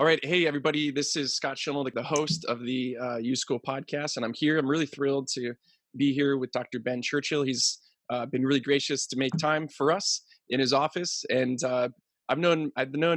All right. Hey, everybody. This is Scott Schimmel, the host of the U School podcast. And I'm here. I'm really thrilled to be here with Dr. Ben Churchill. He's been really gracious to make time for us in his office. And I've known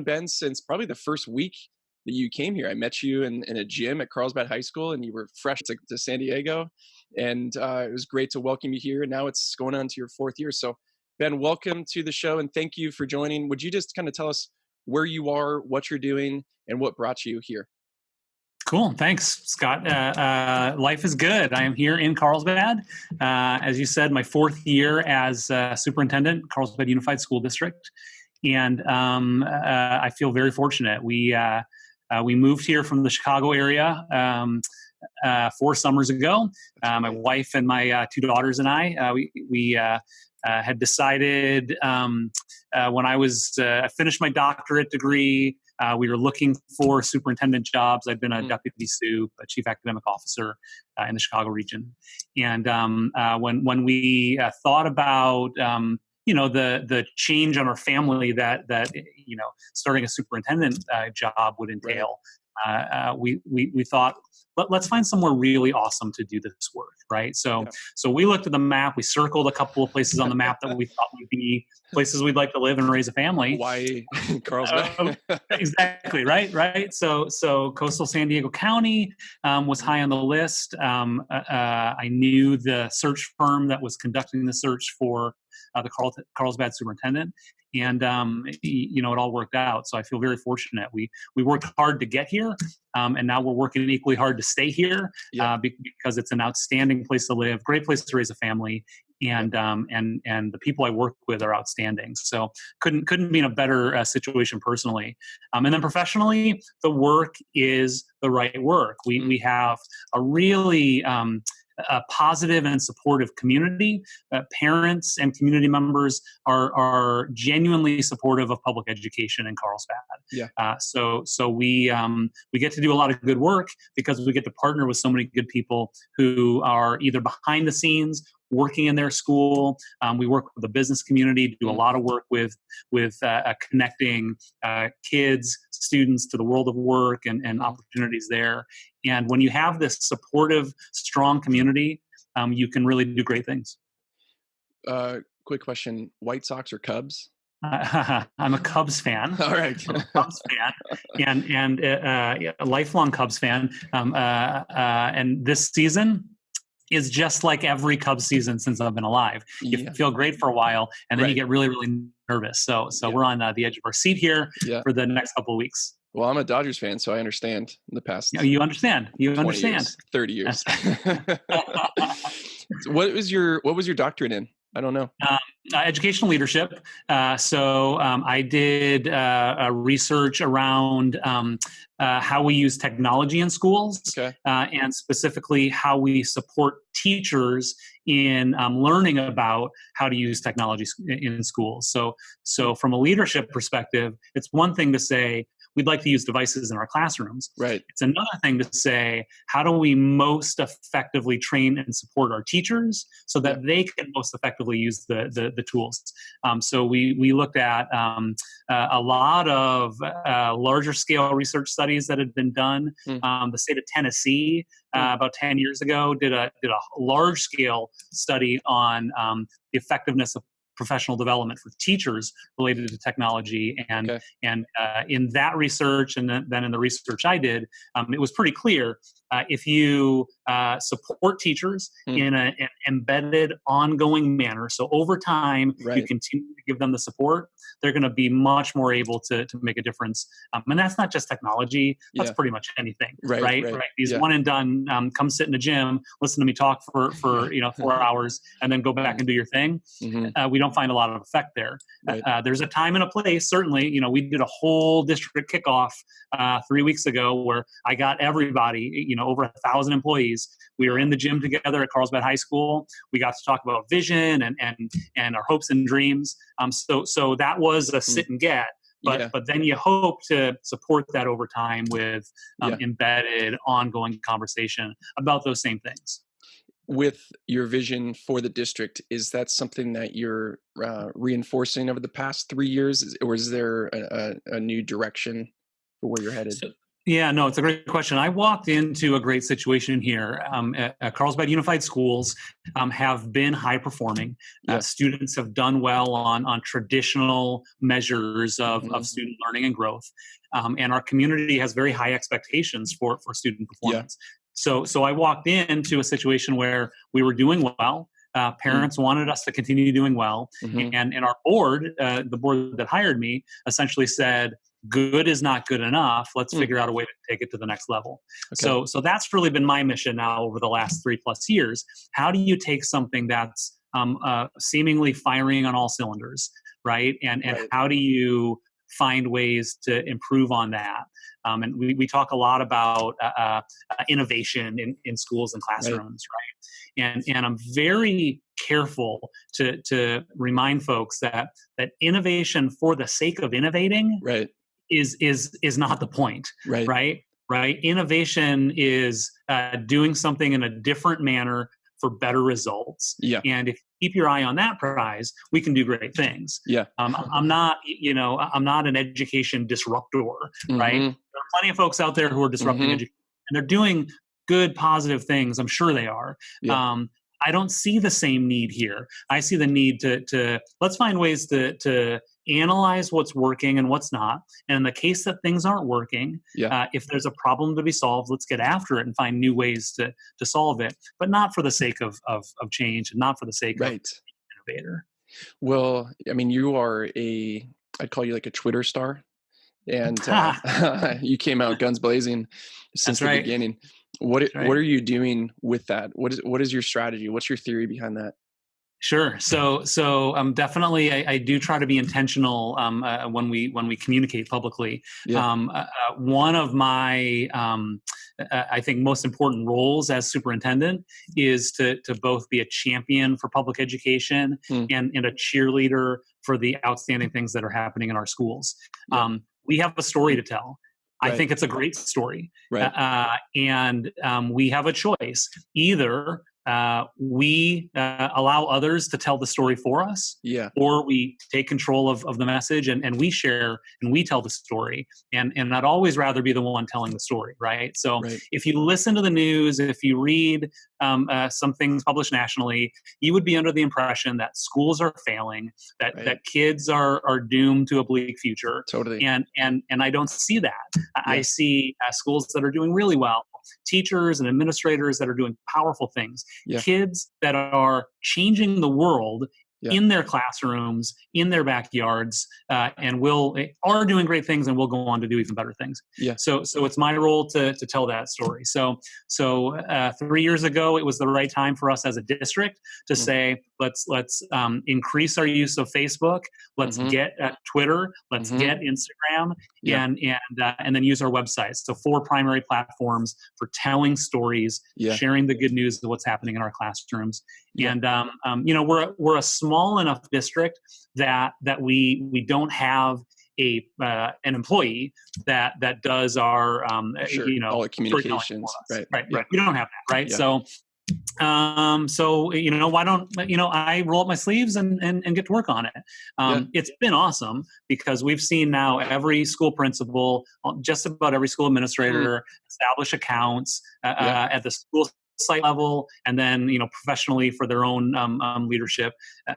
Ben since probably the first week that you came here. I met you in a gym at Carlsbad High School, and you were fresh to San Diego. And it was great to welcome you here. And now it's going on to your fourth year. So, Ben, welcome to the show, and thank you for joining. Would you just kind of tell us where you are, what you're doing, and what brought you here? Cool. Thanks, Scott. Life is good. I am here in Carlsbad. As you said, my fourth year as superintendent, Carlsbad Unified School District. And I feel very fortunate. We moved here from the Chicago area 4 summers ago. My wife and my two daughters and I, we had decided when I finished my doctorate degree, we were looking for superintendent jobs. I'd been a deputy SUP, a chief academic officer in the Chicago region. And when we thought about the change on our family that starting a superintendent job would entail, we thought, let's find somewhere really awesome to do this work, right? So we looked at the map. We circled a couple of places on the map that we thought would be places we'd like to live and raise a family. Why Carlsbad? Exactly, right. So coastal San Diego County was high on the list. I knew the search firm that was conducting the search for the Carlsbad superintendent. And it all worked out. So I feel very fortunate. We worked hard to get here, and now we're working equally hard to stay here because it's an outstanding place to live, great place to raise a family, and the people I work with are outstanding. So couldn't be in a better situation personally. And then professionally, the work is the right work. We have a really a positive and supportive community. Parents and community members are genuinely supportive of public education in Carlsbad. So we get to do a lot of good work because we get to partner with so many good people who are either behind the scenes working in their school. We work with the business community, do a lot of work with connecting kids, students to the world of work and opportunities there. And when you have this supportive, strong community, you can really do great things. Quick question: White Sox or Cubs? I'm a Cubs fan. All right. I'm a Cubs fan, and a lifelong Cubs fan. And this season is just like every Cubs season since I've been alive. You feel great for a while, and then you get really, really nervous. So we're on the edge of our seat here for the next couple of weeks. Well, I'm a Dodgers fan, so I understand the past. You understand. You understand. Years, 30 years. What was your doctorate in? I don't know. Educational leadership. So I did research around how we use technology in schools, and specifically how we support teachers in learning about how to use technology in schools. So from a leadership perspective, it's one thing to say, we'd like to use devices in our classrooms. Right. It's another thing to say, how do we most effectively train and support our teachers so that they can most effectively use the tools? So we looked at a lot of larger scale research studies that had been done. The state of Tennessee about 10 years ago did a large scale study on the effectiveness of professional development for teachers related to technology, and in that research, and then in the research I did, it was pretty clear if you support teachers in an embedded, ongoing manner. So over time, you continue to give them the support. They're going to be much more able to make a difference. And that's not just technology. That's pretty much anything, right? These one and done, come sit in the gym, listen to me talk for 4 hours, and then go back and do your thing. We don't find a lot of effect there. There's a time and a place, certainly. We did a whole district kickoff 3 weeks ago where I got everybody, over 1,000 employees. We were in the gym together at Carlsbad High School. We got to talk about vision and our hopes and dreams. So that was a sit and get. But then you hope to support that over time with embedded, ongoing conversation about those same things. With your vision for the district, is that something that you're reinforcing over the past 3 years, or is there a new direction for where you're headed? So, yeah, no, it's a great question. I walked into a great situation here. At Carlsbad Unified Schools have been high performing. Yeah. Students have done well on traditional measures of Hmm. student learning and growth, and our community has very high expectations for student Yeah. performance. So I walked into a situation where we were doing well. Parents wanted us to continue doing well, Mm-hmm. and our board, the board that hired me, essentially said, good is not good enough. Let's Mm. figure out a way to take it to the next level. Okay. So that's really been my mission now over the last 3+ years. How do you take something that's seemingly firing on all cylinders, right? And Right. how do you find ways to improve on that? And we talk a lot about innovation in schools and Right. classrooms, right? And I'm very careful to remind folks that innovation for the sake of innovating Right. is not the point, Right. right. Innovation is doing something in a different manner for better results, Yeah. and if you keep your eye on that prize, we can do great things. Yeah. I'm not, I'm not an education disruptor, right? Hmm. There are plenty of folks out there who are disrupting Hmm. education, and they're doing good positive things, I'm sure they are. Yeah. um, I don't see the same need here. I see the need to let's find ways to analyze what's working and what's not. And in the case that things aren't working, Yeah. if there's a problem to be solved, let's get after it and find new ways to solve it, but not for the sake of change and not for the sake of Right. innovator. Well, I mean, you are I'd call you like a Twitter star, and you came out guns blazing since That's the right. beginning. That's What right. are you doing with that? What is your strategy? What's your theory behind that? Sure. So definitely, I do try to be intentional when we communicate publicly. Yeah. One of my I think most important roles as superintendent is to both be a champion for public education Mm. and a cheerleader for the outstanding things that are happening in our schools. Yeah. We have a story to tell. I Right. think it's a great story, Right. and we have a choice. Either we allow others to tell the story for us, Yeah. or we take control of the message and we share and we tell the story. And I'd always rather be the one telling the story, right? So Right. if you listen to the news, if you read some things published nationally, you would be under the impression that schools are failing, that Right. that kids are doomed to a bleak future. Totally. And I don't see that. I Yeah. see schools that are doing really well, teachers and administrators that are doing powerful things, Yeah. kids that are changing the world Yeah. in their classrooms, in their backyards, and are doing great things and will go on to do even better things. Yeah. So it's my role to tell that story. So 3 years ago, it was the right time for us as a district to Mm. say, let's increase our use of Facebook, let's Mhm. get Twitter, let's Mhm. get Instagram, Yeah. and then use our websites. So 4 primary platforms for telling stories, Yeah. sharing the good news of what's happening in our classrooms. Yeah. And we're a small enough district that we don't have an employee that does our Sure. All the storytelling for communications. us. Right. Right, Yeah. right. We don't have that, right? Yeah. So why don't I roll up my sleeves and get to work on it. Yeah. It's been awesome because we've seen now every school principal, just about every school Mm. administrator establish accounts Yeah. at the school site level, and then professionally for their own leadership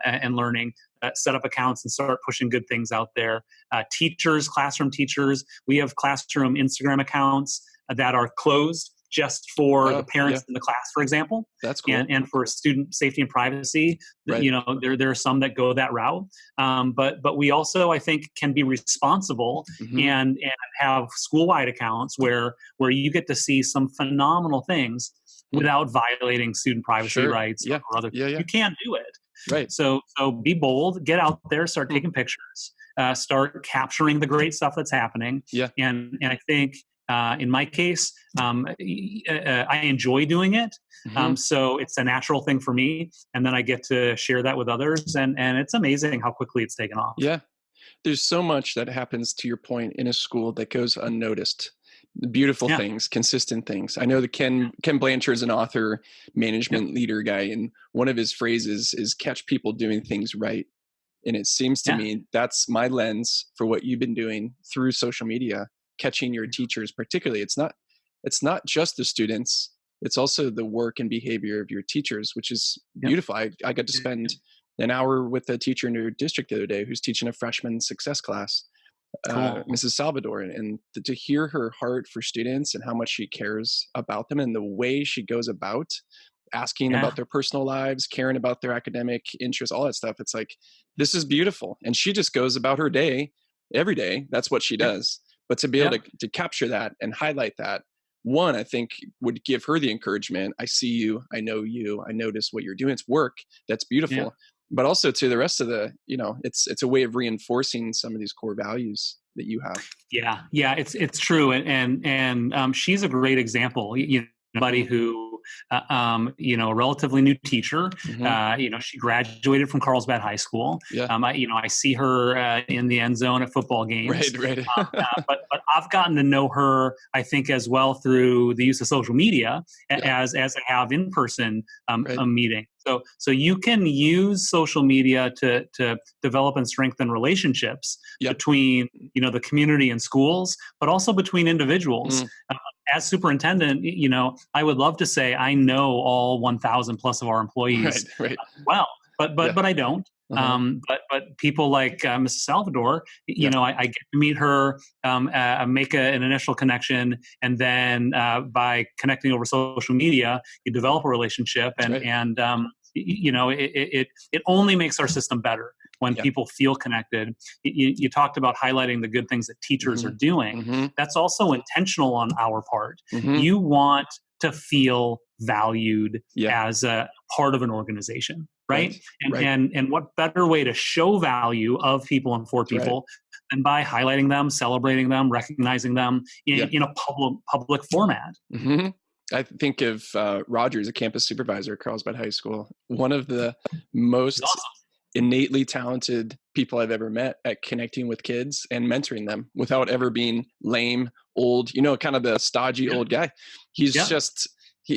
and learning, set up accounts and start pushing good things out there. Teachers, classroom teachers, we have classroom Instagram accounts that are closed just for the Oh, yeah. parents in the class, for example, That's cool. and for student safety and privacy. Right. There are some that go that route, but we also, I think, can be responsible Mhm. and have school-wide accounts where you get to see some phenomenal things Mm. without violating student privacy Sure. rights Yeah. or other. Yeah. Yeah. You can't do it. Right. So be bold, get out there, start Mm. taking pictures, start capturing the great stuff that's happening. Yeah. And I think in my case, I enjoy doing it. Mhm. So it's a natural thing for me, and then I get to share that with others, and it's amazing how quickly it's taken off. Yeah. There's so much that happens, to your point, in a school that goes unnoticed. Beautiful Yeah, things, consistent things. I know that Ken Blanchard is an author, yeah, management leader guy, and one of his phrases is catch people doing things right. And it seems to yeah, me that's my lens for what you've been doing through social media. catching your teachers, particularly. It's not just the students, it's also the work and behavior of your teachers, which is Yep. beautiful. I got to spend an hour with a teacher in your district the other day who's teaching a freshman success class, Cool. Mrs. Salvador, and to hear her heart for students and how much she cares about them and the way she goes about asking Yeah. about their personal lives, caring about their academic interests, all that stuff. It's like, this is beautiful. And she just goes about her day every day. That's what she Yep. does. But to be able Yep. to capture that and highlight that, one, I think would give her the encouragement. I see you, I know you, I notice what you're doing. It's work. That's Yeah. beautiful. But also to the rest of the, it's a way of reinforcing some of these core values that you have. Yeah, it's true, and she's a great example. Somebody Mhm. who, a relatively new teacher. Mhm. She graduated from Carlsbad High School. Yeah. I see her in the end zone at football games. Right. But I've gotten to know her, I think, as well through the use of social media Yeah. as I have in person Right. a meeting. So you can use social media to develop and strengthen relationships Yep. between the community and schools, but also between individuals. Mm. As superintendent, I would love to say I know all 1,000 plus of our Right. employees Right. well, but Yeah. I don't. Uh-huh. But people like Mrs. Salvador, Yeah. I get to meet her, make an initial connection, and then by connecting over social media, you develop a relationship, That's right. it only makes our system better when Yeah. people feel connected. You talked about highlighting the good things that teachers are Mhm. doing. Mhm. That's also intentional on our part. Mhm. You want to feel valued Yeah. as a part of an organization, Right. right? And Right. and what better way to show value of people and for That's right. people than by highlighting them, celebrating them, recognizing them Yeah. in a public format. Mhm. I think of Rogers, a campus supervisor at Carlsbad High School, one of the It's most awesome. innately talented people I've ever met at connecting with kids and mentoring them without ever being lame, old, kind of the stodgy Yep. old guy. He's Yep. just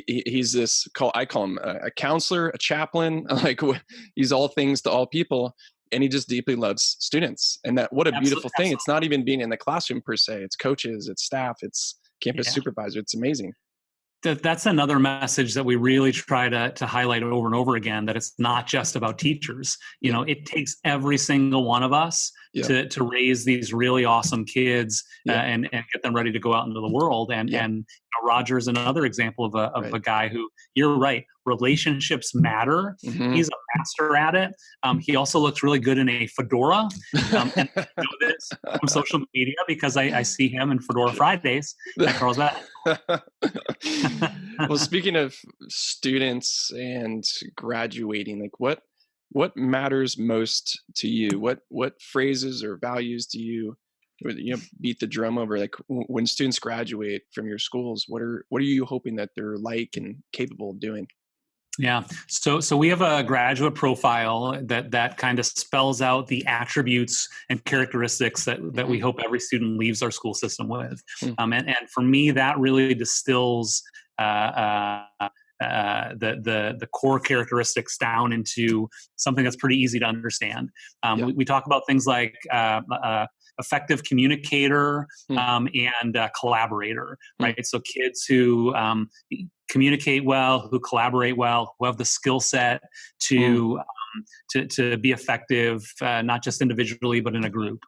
he's this I call him a counselor, a chaplain, like he's all things to all people, and he just deeply loves students. And that, what a beautiful Absolutely. thing. It's not even being in the classroom per se. It's coaches, it's staff, it's campus Yeah. supervisor. It's amazing. That's another message that we really try to highlight over and over again, that it's not just about teachers. Yeah. It takes every single one of us Yeah. to raise these really awesome kids Yeah. and get them ready to go out into the world. Yeah. And Roger's another example of Right. a guy who, you're right, relationships matter. Mhm. He's a master at it. He also looks really good in a fedora. And I know this from social media because I see him in Fedora Fridays at Carlsbad. Well, speaking of students and graduating, like what matters most to you? What phrases or values do you beat the drum over? Like when students graduate from your schools, what are you hoping that they're like and capable of doing? Yeah. So we have a graduate profile that kind of spells out the attributes and characteristics that we Mhm. hope every student leaves our school system with. Hmm. And for me, that really distills the core characteristics down into something that's pretty easy to understand. Yeah. We talk about things like effective communicator Hmm. and collaborator, Hmm. right? So kids who communicate well, who collaborate well, who have the skill set to be effective, not just individually but in a group.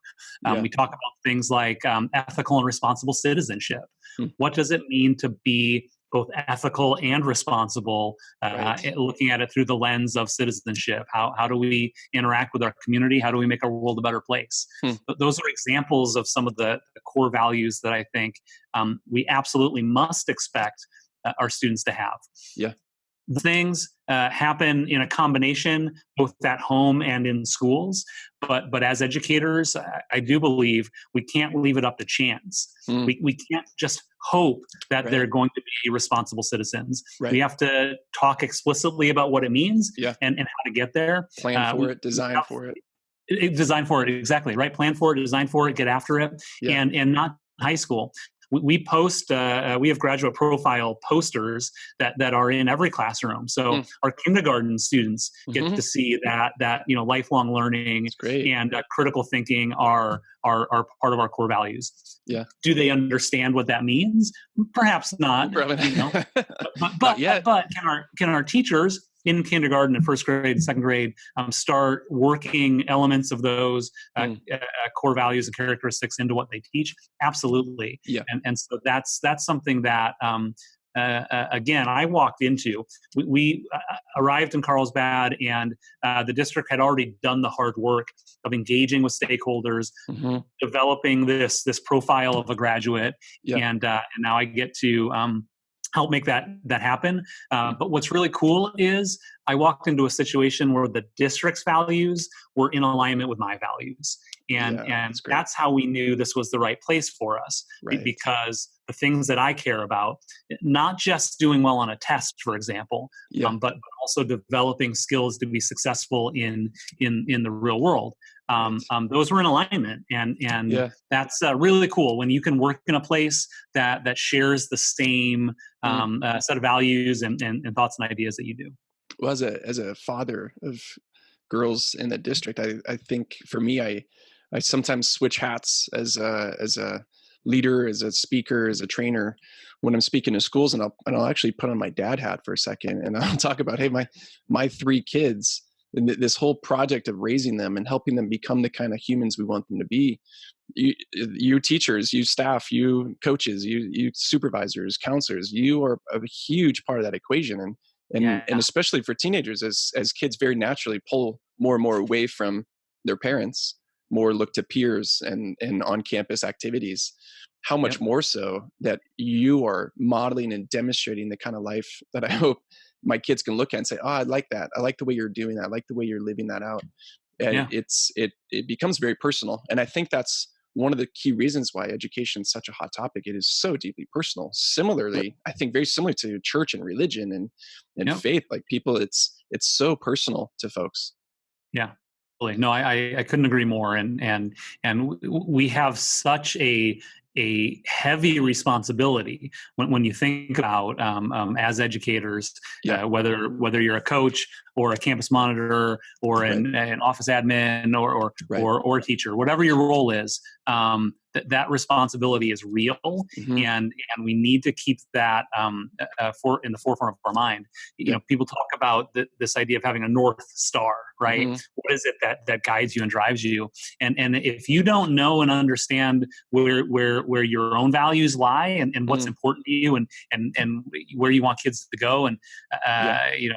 Yeah. We talk about things like ethical and responsible citizenship. Hmm. What does it mean to be both ethical and responsible, Right. looking at it through the lens of citizenship? How do we interact with our community? How do we make our world a better place? Hmm. But those are examples of some of the core values that I think we absolutely must expect our students to have. Yeah. Things happen in a combination, both at home and in schools. But as educators, I do believe we can't leave it up to chance. Hmm. We can't just hope that Right. they're going to be responsible citizens. Right. We have to talk explicitly about what it means Yeah. and how to get there. Plan for it, design for it. Design for it, exactly, right? Plan for it, design for it, get after it. Yeah. And not high school. we post, we have graduate profile posters that are in every classroom. So our kindergarten students get to see that lifelong learning and critical thinking are part of our core values. Yeah. Do they understand what that means? Perhaps not. But can our teachers in kindergarten and first grade and second grade start working elements of those core values and characteristics into what they teach? Absolutely. Yeah. And so that's something that again, I walked into. We arrived in Carlsbad, and the district had already done the hard work of engaging with stakeholders, developing this profile of a graduate, and now I get to help make that happen. But what's really cool is I walked into a situation where the district's values were in alignment with my values. And that's how we knew this was the right place for us, because the things that I care about, not just doing well on a test, for example, but also developing skills to be successful in the real world. Those were in alignment, and that's really cool when you can work in a place that shares the same set of values and thoughts and ideas that you do. Well, as a father of girls in the district, I think for me, I sometimes switch hats as a leader, as a speaker, as a trainer when I'm speaking to schools, and I'll actually put on my dad hat for a second, and I'll talk about, hey, my 3 kids, and this whole project of raising them and helping them become the kind of humans we want them to be. You teachers, you staff, you coaches, you supervisors, counselors, you are a huge part of that equation, and especially for teenagers, as kids very naturally pull more and more away from their parents, more look to peers and on-campus activities, how much more so that you are modeling and demonstrating the kind of life that I hope my kids can look at and say, oh, I like that. I like the way you're doing that. I like the way you're living that out. And it becomes very personal. And I think that's one of the key reasons why education is such a hot topic. It is so deeply personal. Similarly, I think very similar to church and religion and faith, like people, it's so personal to folks. Yeah. No, I couldn't agree more. And we have such a heavy responsibility when you think about as educators, whether you're a coach or a campus monitor or an office admin or a teacher, whatever your role is, that responsibility is real, and we need to keep that in the forefront of our mind. You know, people talk about this idea of having a North Star, right? What is it that guides you and drives you? And if you don't know and understand where your own values lie and what's important to you and where you want kids to go and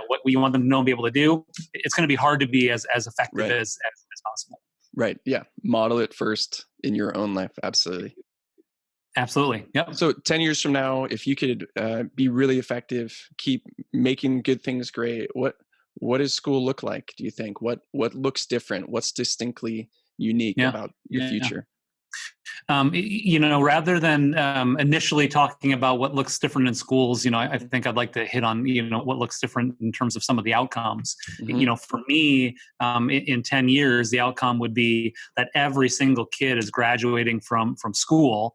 what you want them to know and be able to do, it's going to be hard to be as effective as possible. Right. Yeah. Model it first in your own life. Absolutely. Absolutely. Yep. So 10 years from now, if you could be really effective, keep making good things great, what does school look like, do you think? What looks different? What's distinctly unique about your future? Rather than initially talking about what looks different in schools, I think I'd like to hit on, what looks different in terms of some of the outcomes. For me, in 10 years, the outcome would be that every single kid is graduating from school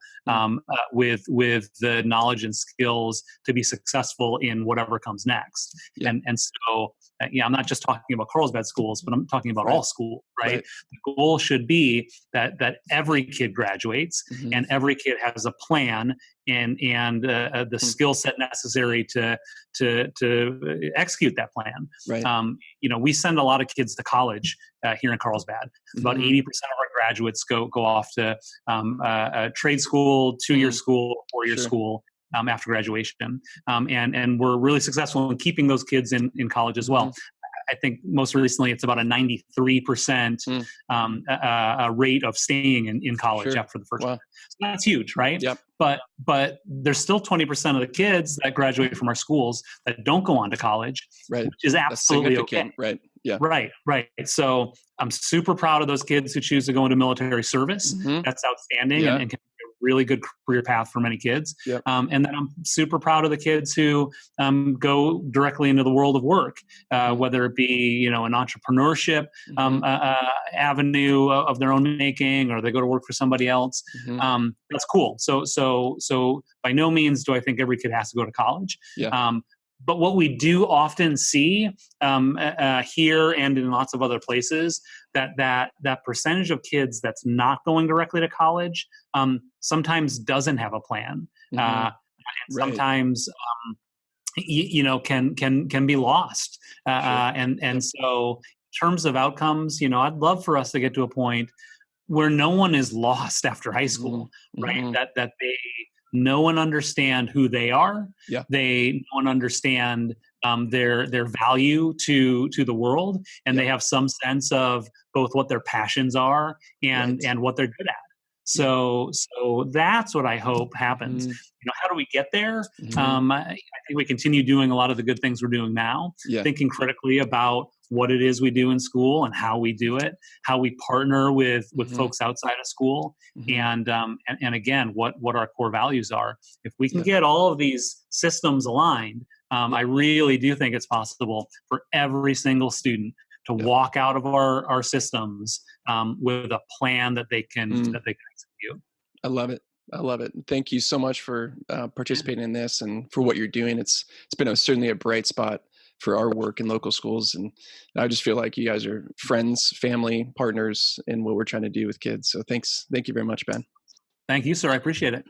with the knowledge and skills to be successful in whatever comes next. And so, I'm not just talking about Carlsbad schools, but I'm talking about all schools, right? The goal should be that every kid graduates and every kid has a plan and the skill set necessary to execute that plan. We send a lot of kids to college here in Carlsbad. About 80% of our graduates go off to a trade school, 2-year school, 4-year school. After graduation. And we're really successful in keeping those kids in college as well. I think most recently it's about a 93% rate of staying in college after the first year. So that's huge, right? Yep. But there's still 20% of the kids that graduate from our schools that don't go on to college, which is absolutely okay. Right. Yeah. Right. So I'm super proud of those kids who choose to go into military service. That's outstanding and can be a really good career path for many kids. Yep. And then I'm super proud of the kids who go directly into the world of work, whether it be an entrepreneurship avenue of their own making, or they go to work for somebody else. That's cool. So by no means do I think every kid has to go to college. Yeah. But what we do often see here and in lots of other places, that percentage of kids that's not going directly to college sometimes doesn't have a plan. And sometimes can be lost. And so in terms of outcomes, I'd love for us to get to a point where no one is lost after high school, right? That no one understand who they are. Yeah. No one understand their value to the world, and they have some sense of both what their passions are and what they're good at. So that's what I hope happens. How do we get there? I think we continue doing a lot of the good things we're doing now, thinking critically about what it is we do in school and how we do it, how we partner with folks outside of school, and again, what our core values are. If we can get all of these systems aligned, I really do think it's possible for every single student to walk out of our systems with a plan that they can execute. I love it. I love it. Thank you so much for participating in this and for what you're doing. It's been certainly a bright spot for our work in local schools, and I just feel like you guys are friends, family, partners in what we're trying to do with kids. So thank you very much, Ben. Thank you, sir. I appreciate it.